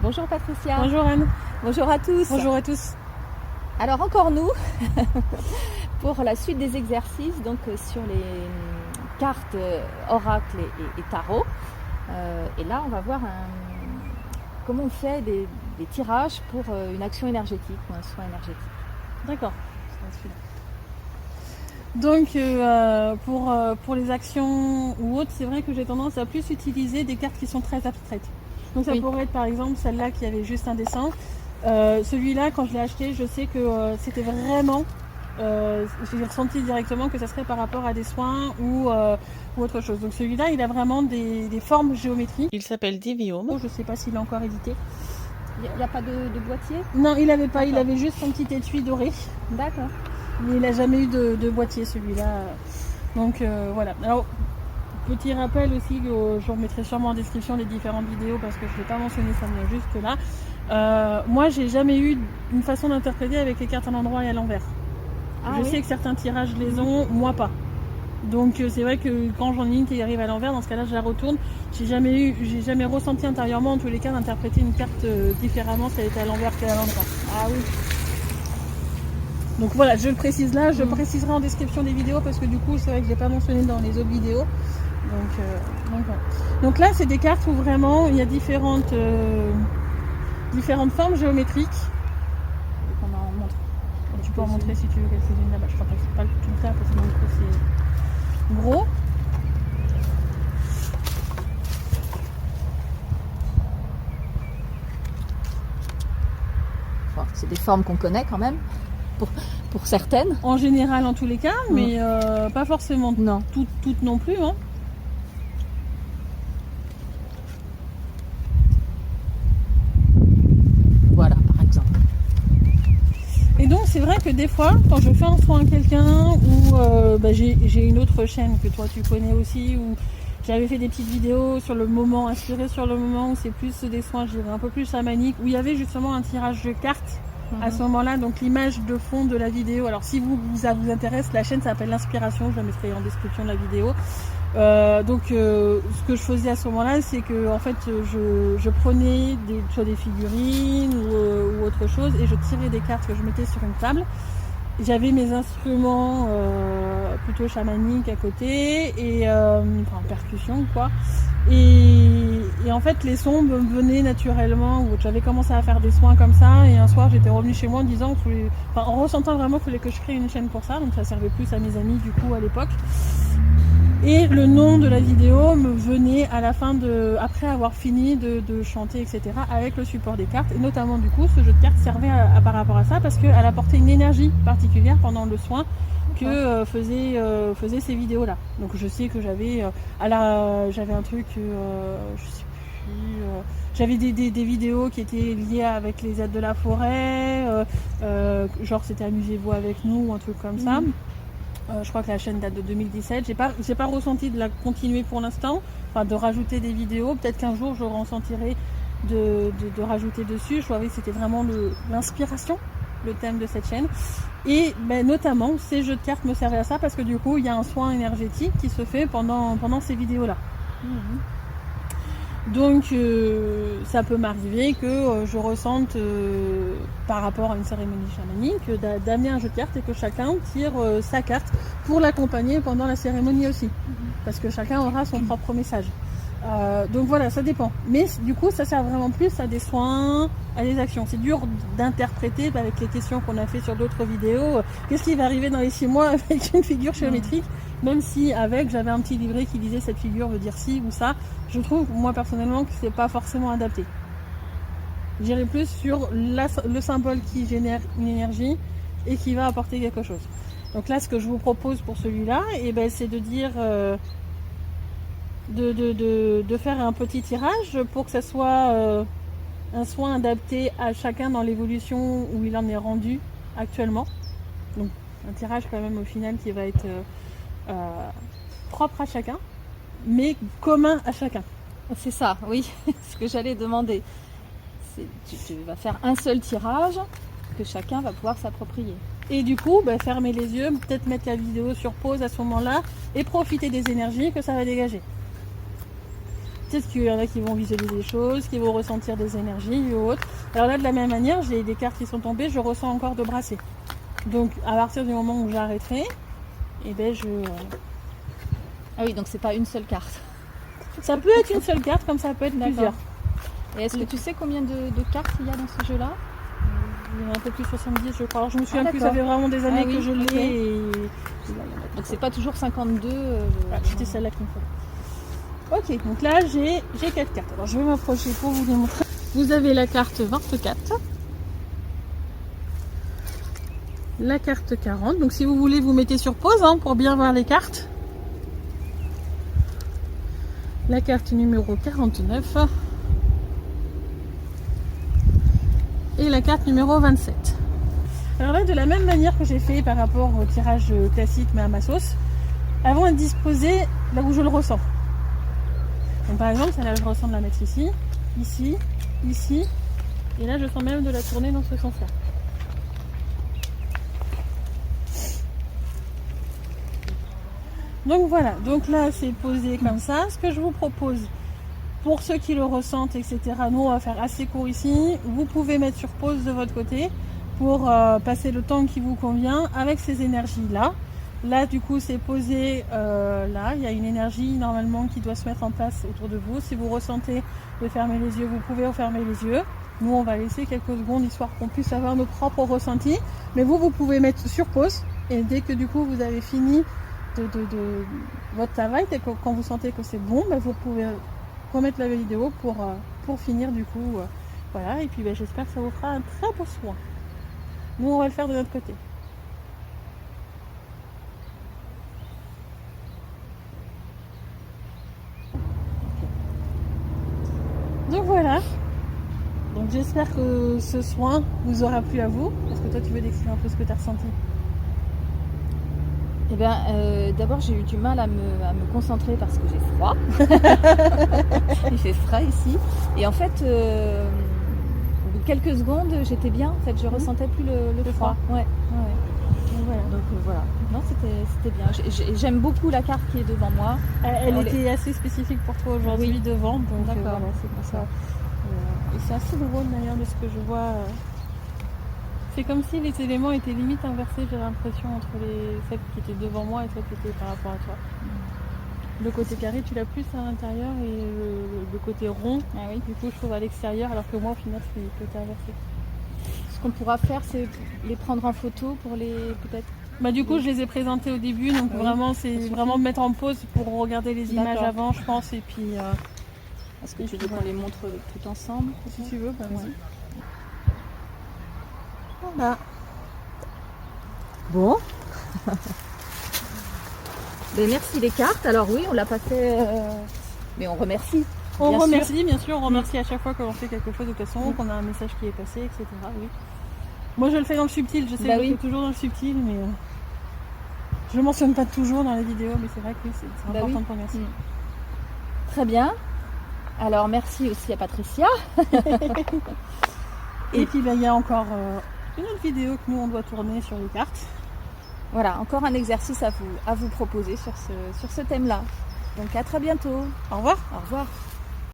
Bonjour Patricia. Bonjour Anne. Bonjour à tous. Bonjour à tous. Alors encore nous, pour la suite des exercices, donc sur les cartes oracle et tarot. Et là, on va voir comment on fait des tirages pour une action énergétique ou un soin énergétique. D'accord. Donc pour les actions ou autres, c'est vrai que j'ai tendance à plus utiliser des cartes qui sont très abstraites. Donc ça pourrait être par exemple celle-là qui avait juste un dessin. Celui-là, quand je l'ai acheté, je sais que c'était vraiment, j'ai ressenti directement que ça serait par rapport à des soins ou autre chose. Donc celui-là, il a vraiment des formes géométriques. Il s'appelle Divium. Je ne sais pas s'il est encore édité. Il n'y a pas de boîtier? Non, il n'avait pas, il avait juste son petit étui doré. D'accord. Mais il n'a jamais eu de boîtier celui-là. Donc voilà. Alors, petit rappel aussi, je remettrai sûrement en description les différentes vidéos parce que je ne l'ai pas mentionné, ça vient juste là. Moi, j'ai jamais eu une façon d'interpréter avec les cartes à l'endroit et à l'envers. Je sais que certains tirages les ont, moi pas. Donc c'est vrai que quand j'en ai une qui arrive à l'envers, dans ce cas-là, je la retourne. J'ai jamais ressenti intérieurement, en tous les cas, d'interpréter une carte différemment si elle était à l'envers qu'à l'endroit. Ah oui. Donc voilà, je le précise là, je préciserai en description des vidéos parce que du coup, c'est vrai que je l'ai pas mentionné dans les autres vidéos. Voilà. Donc là, c'est des cartes où vraiment il y a différentes formes géométriques. Donc on en montre. Tu peux en montrer si tu veux quelques-unes là-bas. Je crois que c'est pas tout le cas parce que mon micro c'est gros. Enfin, c'est des formes qu'on connaît quand même, pour certaines. En général, en tous les cas, mais pas forcément toutes non plus. Hein. Voilà, par exemple. Et donc, c'est vrai que des fois, quand je fais un soin à quelqu'un, ou j'ai une autre chaîne que toi tu connais aussi, où j'avais fait des petites vidéos sur le moment, inspirées sur le moment, où c'est plus des soins, je dirais, un peu plus chamaniques, où il y avait justement un tirage de cartes à ce moment-là, donc l'image de fond de la vidéo. Alors si ça vous intéresse, la chaîne s'appelle l'Inspiration, je la mettrai en description de la vidéo. Ce que je faisais à ce moment-là, c'est que en fait, je prenais soit des figurines ou autre chose, et je tirais des cartes que je mettais sur une table. J'avais mes instruments plutôt chamaniques à côté et percussion quoi. Et en fait les sons me venaient naturellement. J'avais commencé à faire des soins comme ça et un soir j'étais revenue chez moi en disant en ressentant vraiment qu'il fallait que je crée une chaîne pour ça. Donc ça servait plus à mes amis du coup à l'époque. Et le nom de la vidéo me venait à la fin après avoir fini de chanter, etc. avec le support des cartes. Et notamment, du coup, ce jeu de cartes servait par rapport à ça parce qu'elle apportait une énergie particulière pendant le soin que faisaient ces vidéos-là. Donc je sais que j'avais un truc, je sais plus, j'avais des vidéos qui étaient liées avec les aides de la forêt, genre c'était Amusez-vous avec nous ou un truc comme ça. Je crois que la chaîne date de 2017. J'ai pas ressenti de la continuer pour l'instant, enfin de rajouter des vidéos. Peut-être qu'un jour je ressentirai de rajouter dessus. Je trouvais que c'était vraiment l'inspiration, le thème de cette chaîne. Et notamment ces jeux de cartes me servaient à ça parce que du coup il y a un soin énergétique qui se fait pendant ces vidéos-là. Donc ça peut m'arriver que je ressente par rapport à une cérémonie chamanique d'amener un jeu de cartes et que chacun tire sa carte pour l'accompagner pendant la cérémonie aussi. Parce que chacun aura son propre message. Donc voilà, ça dépend. Mais du coup, ça sert vraiment plus à des soins, à des actions. C'est dur d'interpréter avec les questions qu'on a fait sur d'autres vidéos. Qu'est-ce qui va arriver dans les 6 mois avec une figure géométrique? Même si j'avais un petit livret qui disait cette figure veut dire ci ou ça, je trouve moi personnellement que c'est pas forcément adapté. J'irai plus sur le symbole qui génère une énergie et qui va apporter quelque chose. Donc là, ce que je vous propose pour celui-là, c'est de dire de faire un petit tirage pour que ça soit un soin adapté à chacun dans l'évolution où il en est rendu actuellement. Donc un tirage quand même au final qui va être propre à chacun, mais commun à chacun. C'est ça, oui, ce que j'allais demander. Tu vas faire un seul tirage que chacun va pouvoir s'approprier. Et du coup, fermer les yeux, peut-être mettre la vidéo sur pause à ce moment-là et profiter des énergies que ça va dégager. Peut-être qu'il y en a qui vont visualiser des choses, qui vont ressentir des énergies ou autres. Alors là, de la même manière, j'ai des cartes qui sont tombées, je ressens encore de brasser. Donc, à partir du moment où j'arrêterai, et ben Ah oui, donc c'est pas une seule carte. ça peut être une seule carte, comme ça peut être plusieurs. Et est-ce que tu sais combien de cartes il y a dans ce jeu-là? Il y en a un peu plus 70, je crois. Alors, je me souviens plus, d'accord. ça fait vraiment des années Ah oui, que je l'ai. ok. Et... Donc c'est pas toujours 52. C'était celle-là qu'il me fallait. Ok, donc là j'ai 4 cartes. Alors je vais m'approcher pour vous les montrer. Vous avez la carte 24, la carte 40. Donc si vous voulez, vous mettez sur pause pour bien voir les cartes. La carte numéro 49 et la carte numéro 27. Alors là, de la même manière que j'ai fait par rapport au tirage classique mais à ma sauce, elles vont être disposées là où je le ressens. Donc par exemple, celle-là, je ressens de la mettre ici, ici, ici, et là je sens même de la tourner dans ce sens-là. Donc voilà, donc là c'est posé comme ça. Ce que je vous propose, pour ceux qui le ressentent, etc., nous on va faire assez court ici. Vous pouvez mettre sur pause de votre côté pour passer le temps qui vous convient avec ces énergies-là. Là, du coup, c'est posé là. Il y a une énergie normalement qui doit se mettre en place autour de vous. Si vous ressentez de fermer les yeux, vous pouvez refermer les yeux. Nous, on va laisser quelques secondes histoire qu'on puisse avoir nos propres ressentis. Mais vous pouvez mettre sur pause. Et dès que du coup, vous avez fini de votre travail, et quand vous sentez que c'est bon, vous pouvez remettre la vidéo pour finir du coup. Voilà. Et puis, j'espère que ça vous fera un très beau soin. Nous, on va le faire de notre côté. Donc voilà, donc j'espère que ce soin vous aura plu à vous. Est-ce que toi tu veux décrire un peu ce que tu as ressenti? Eh bien, d'abord j'ai eu du mal à me concentrer parce que j'ai froid. Il fait frais ici. Et en fait, au bout de quelques secondes, j'étais bien. En fait, je ressentais plus le froid. Ouais. Donc voilà. Non, c'était bien. J'aime beaucoup la carte qui est devant moi. Elle était assez spécifique pour toi aujourd'hui devant. Donc d'accord, voilà, c'est pour ça. Et c'est assez drôle d'ailleurs de ce que je vois. C'est comme si les éléments étaient limite inversés, j'ai l'impression, entre celles qui étaient devant moi et celles qui étaient par rapport à toi. Le côté carré, tu l'as plus à l'intérieur et le côté rond, du coup, je trouve à l'extérieur, alors que moi, au final, c'est le côté inversé. Ce qu'on pourra faire, c'est les prendre en photo pour les peut-être. Du coup, je les ai présentés au début, donc vraiment, c'est vraiment me mettre en pause pour regarder les images avant, je pense, et puis. Est-ce que tu veux qu'on les montre tout ensemble? Si tu veux, vas-y. Voilà. Bon. Merci les cartes. Alors oui, on l'a pas fait, mais on remercie. On remercie, bien sûr, on remercie à chaque fois qu'on fait quelque chose de toute façon, qu'on a un message qui est passé, etc. Oui. Moi, je le fais dans le subtil. Je sais que je le fais toujours dans le subtil, mais je le mentionne pas toujours dans les vidéos, mais c'est vrai que c'est important de remercier. Très bien. Alors merci aussi à Patricia. Et puis il y a encore une autre vidéo que nous on doit tourner sur les cartes. Voilà, encore un exercice à vous proposer sur ce thème-là. Donc à très bientôt. Au revoir. Au revoir.